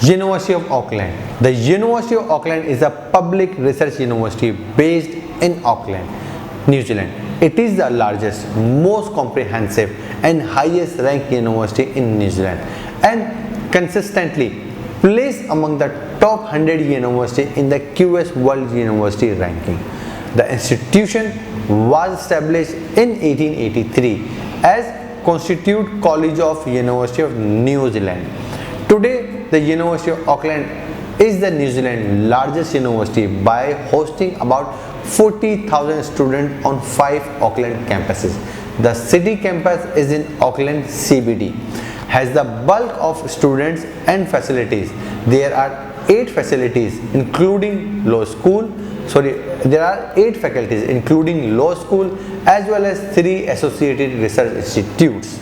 University of Auckland. The University of Auckland is a public research university based in Auckland, New Zealand. It is the largest, most comprehensive and highest ranked university in New Zealand and consistently placed among the top 100 university in the QS World University ranking. The institution was established in 1883 as Constitute College of University of New Zealand. Today, the University of Auckland is the New Zealand's largest university by hosting about 40,000 students on 5 Auckland campuses. The city campus is in Auckland CBD, has the bulk of students and facilities. There are 8 facilities including law school. There are 8 faculties including law school as well as 3 associated research institutes.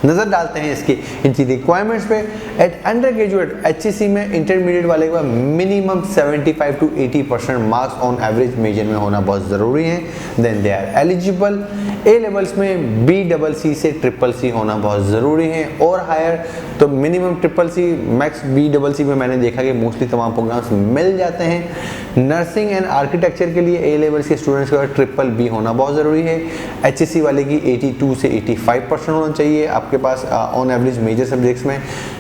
नज़र डालते हैं इसकी इनकी requirements पे। At undergraduate HEC में intermediate वाले का minimum 75 to 80% marks on average major में होना बहुत ज़रूरी है। Then they are eligible. A levels में BCC से CCC होना बहुत ज़रूरी है और हायर तो मिनिमम CCC मैक्स BCC में मैंने देखा कि मोस्टली तमाम प्रोग्राम्स मिल जाते हैं। नर्सिंग एंड आर्किटेक्चर के लिए ए लेवल्स के स्टूडेंट्स का BBB होना बहुत ज़रूरी है। HEC वाले की 82 से 85% होना चाहिए आपके पास ऑन एवरेज मेजर सब्जेक्ट्स में।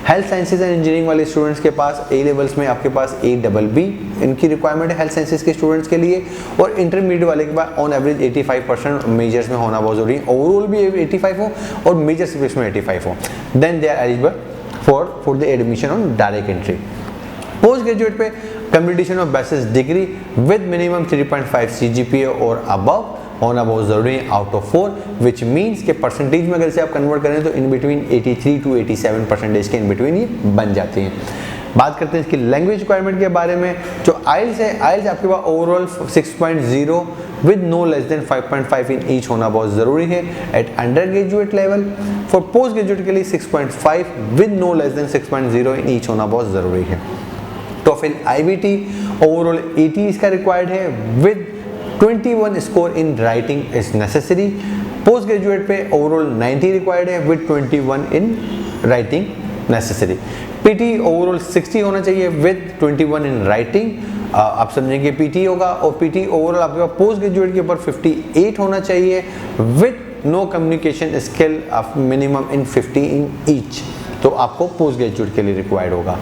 हेल्थ साइंसेज एंड इंजीनियरिंग वाले स्टूडेंट्स के पास ए लेवल्स में आपके पास ABB इनकी रिक्वायरमेंट है हेल्थ साइंसेज के स्टूडेंट्स के लिए और इंटरमीडिएट वाले के पास ऑन एवरेज 85% मेजर्स में होना बहुत ज़रूरी है। ओवरऑल भी 85 हो और मेजर सब्जेक्ट्स में 85 हो। Then they are eligible for the admission on direct entry. Postgraduate पे completion of bachelor's degree with minimum 3.5 CGPA और अबव होना बहुत ज़रूरी है आउट ऑफ 4, विच मीन्स के परसेंटेज में अगर से आप कन्वर्ट करें तो इन बिटवीन 83 to 87% के इन बिटवीन ये बन जाती हैं। बात करते हैं इसकी लैंग्वेज रिक्वायरमेंट के बारे में। जो आइल्स है, आइल्स आपके पास overall 6.0 with no less than 5.5 in each होना बहुत ज़रूरी है at undergraduate level. For postgraduate के लिए 6.5 with no less than 6.0 in each होना बहुत ज़रूरी है। TOEFL IBT ओवरऑल 80 इसका रिक्वायर्ड है with 21 score in writing is necessary. Post graduate पे ओवरऑल 90 रिक्वायर्ड है with 21 in writing necessary. PT overall 60 होना चाहिए विद 21 इन राइटिंग। आप समझेंगे PT होगा और PT ओवरऑल आपके पास पोस्ट ग्रेजुएट के ऊपर 58 होना चाहिए with no communication skill of minimum in 50 in each. तो आपको पोस्ट ग्रेजुएट के लिए रिक्वायर्ड होगा।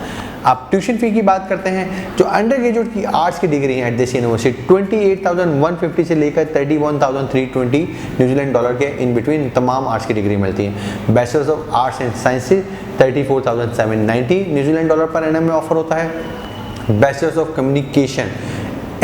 आप ट्यूशन फी की बात करते हैं, जो अंडर ग्रेजुएट की आर्ट्स की डिग्री है एट दिस यूनिवर्सिटी 28,150 से लेकर 31,320 न्यूजीलैंड डॉलर के इन बिटवीन तमाम आर्ट्स की डिग्री मिलती है। Bachelors of arts and sciences 34,790 New Zealand dollar पर एनएम में ऑफर होता है। Bachelors of communication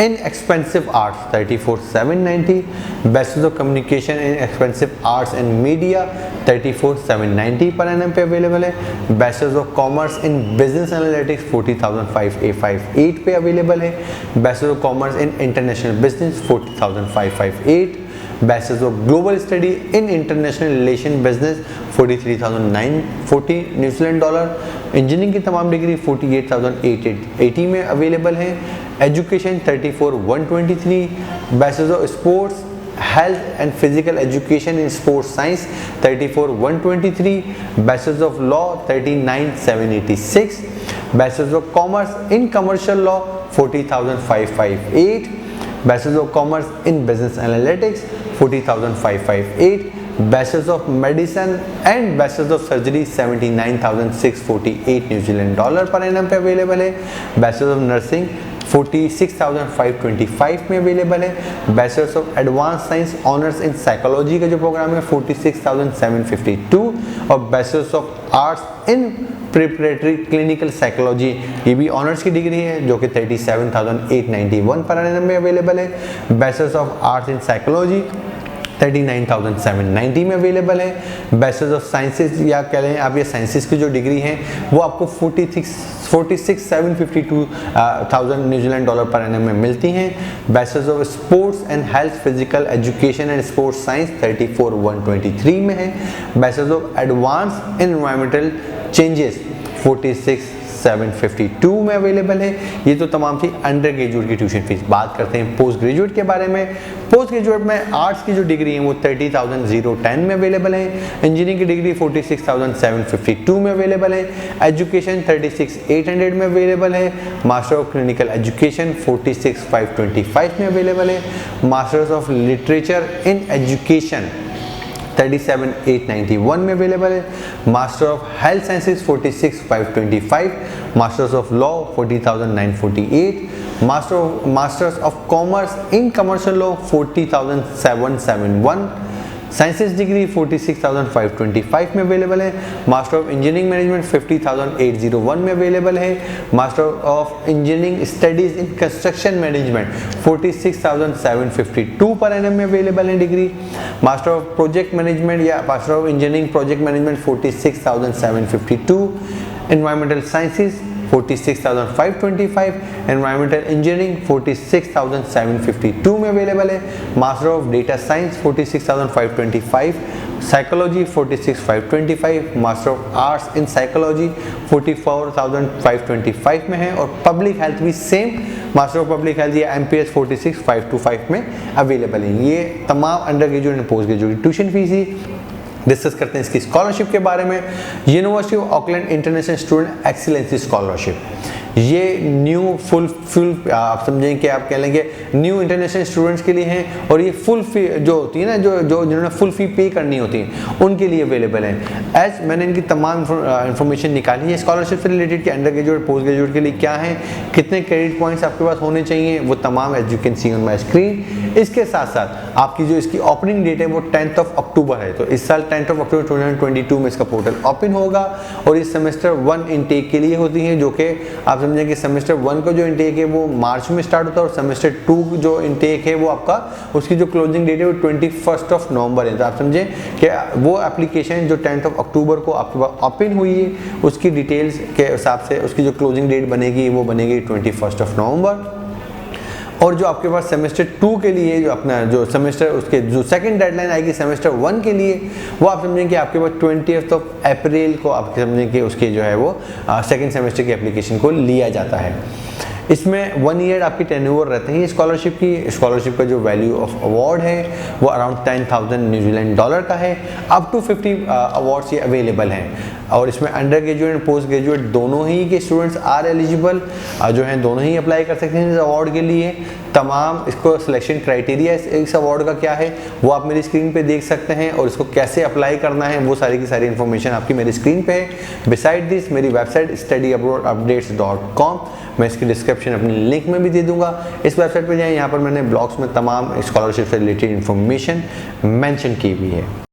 in expensive arts 34,790, bachelors of communication in expensive arts and media 34,790 पर एनएम पे अवेलेबल है। Bachelors of commerce in business analytics 40,558 पे available है। Bachelors of commerce in international business 40,558। Bachelors of global study in international relation business 43,940 New Zealand dollar. Engineering की तमाम degree 48,880 में available है। Education 34,123। Bachelors of sports health and physical education in sports science 34,123। Bachelors of law 39,786। Bachelors of commerce in commercial law 40,558। Bachelors of commerce in business analytics 40,558। Bachelors of medicine and bachelors of surgery 79,648 New Zealand dollar पर NM पे available है। Bachelors of nursing 46,525 में available है। Bachelors of advance science honours in psychology का जो programme है 46,752 और bachelors of arts in preparatory clinical psychology ये भी ऑनर्स की डिग्री है जो कि 37,891 पर एनएम में अवेलेबल है। Bachelors of arts in psychology 39,790 में अवेलेबल है। बैचलर्स ऑफ साइंसेज या कह लें आप ये साइंसेज की जो डिग्री है वो आपको 46,752 न्यूजीलैंड डॉलर पर एनएम में मिलती हैं। Bachelors of sports and health physical education and sports science 34,123 में है। Bachelors of advance in environmental changes 46 16,752 में अवेलेबल है। ये तो तमाम थी अंडर ग्रेजुएट की ट्यूशन फीस। बात करते हैं पोस्ट ग्रेजुएट के बारे में। पोस्ट ग्रेजुएट में आर्ट्स की जो डिग्री है वो 30,010 में अवेलेबल है। इंजीनियरिंग की डिग्री 46,752 में अवेलेबल है। एजुकेशन 36,800 में अवेलेबल है। मास्टर ऑफ क्लिनिकल एजुकेशन 46,525 में अवेलेबल है। Masters of literature in education 37,891 में अवेलेबल है। Master of health sciences 46,525, masters of law 40,948, masters of commerce in commercial law 40,771, sciences degree 46,525 में अवेलेबल है। मास्टर ऑफ इंजीनियरिंग मैनेजमेंट 50,801 में available है। Master of engineering studies in construction management 46,752 per annum में available है degree. Master of project management या master of engineering project management 46,752। Environmental sciences 46,525, environmental engineering 46,752 में available है। Master of data science 46,525, psychology 46,525, master of arts in psychology 44,525 में है। और public health भी same, master of public health या MPS 46,525 में available है। ये तमाम under graduate and post graduate tuition fees he. Discuss करते हैं इसकी स्कॉलरशिप के बारे में। University of Auckland international student excellency scholarship, ये न्यू फुल आप समझें कि आप कह लेंगे न्यू इंटरनेशनल स्टूडेंट्स के लिए हैं। और ये फुल फी जो होती है ना, जो जिन्होंने फुल फी पे करनी होती है उनके लिए अवेलेबल है। एज मैंने इनकी तमाम इन्फॉर्मेशन निकाली है स्कॉलरशिप से रिलेटेड कि अंडर ग्रेजुएट पोस्ट ग्रेजुएट के लिए क्या है, कितने क्रेडिट पॉइंट्स आपके पास होने चाहिए, वो तमाम as you can see on my screen. इसके साथ साथ आपकी जो इसकी ओपनिंग डेट है वो 10 अक्टूबर है। तो इस साल 10 अक्टूबर 2022 में इसका पोर्टल ओपन होगा। और इस सेमेस्टर 1 इनटेक के लिए होती है, जो कि आप समझें कि सेमेस्टर 1 का जो इनटेक है वो मार्च में स्टार्ट होता है और सेमेस्टर 2 जो इनटेक है वो आपका उसकी जो क्लोजिंग डेट है वो 21 नवंबर है। तो आप समझें कि वो एप्लीकेशन जो 10 अक्टूबर को आपके पास ओपन हुई है उसकी डिटेल्स के हिसाब से उसकी जो क्लोजिंग डेट बनेगी वो बनेगी 21 नवंबर। और जो आपके पास सेमेस्टर 2 के लिए जो अपना जो सेमेस्टर उसके जो सेकंड डेडलाइन आएगी सेमेस्टर 1 के लिए, वो आप समझें कि आपके पास 20 अप्रैल को आप समझें कि उसके जो है वो सेकंड सेमेस्टर की एप्लीकेशन को लिया जाता है। इसमें 1 ईयर आपकी टेन्योर रहते हैं स्कॉलरशिप की। स्कॉलरशिप का जो वैल्यू ऑफ अवार्ड है वो अराउंड 10,000 न्यूजीलैंड डॉलर का है। अप टू 50 अवार्ड्स ये अवेलेबल हैं। और इसमें under graduate and post graduate दोनों ही के स्टूडेंट्स आर एलिजिबल, जो हैं दोनों ही अप्लाई कर सकते हैं इस अवार्ड के लिए। तमाम इसको सिलेक्शन क्राइटेरिया इस अवार्ड का क्या है वो आप मेरी स्क्रीन पे देख सकते हैं। और इसको कैसे अप्लाई करना है वो सारी की सारी इन्फॉर्मेशन आपकी मेरी स्क्रीन पे है। बिसाइड दिस मेरी वेबसाइट studyabroadupdates.com, मैं इसकी डिस्क्रिप्शन अपनी लिंक में भी दे दूंगा। इस वेबसाइट पे जाएं, यहाँ पर मैंने ब्लॉग्स में तमाम स्कॉलरशिप से रिलेटेड इन्फॉर्मेशन मेंशन की हुई है।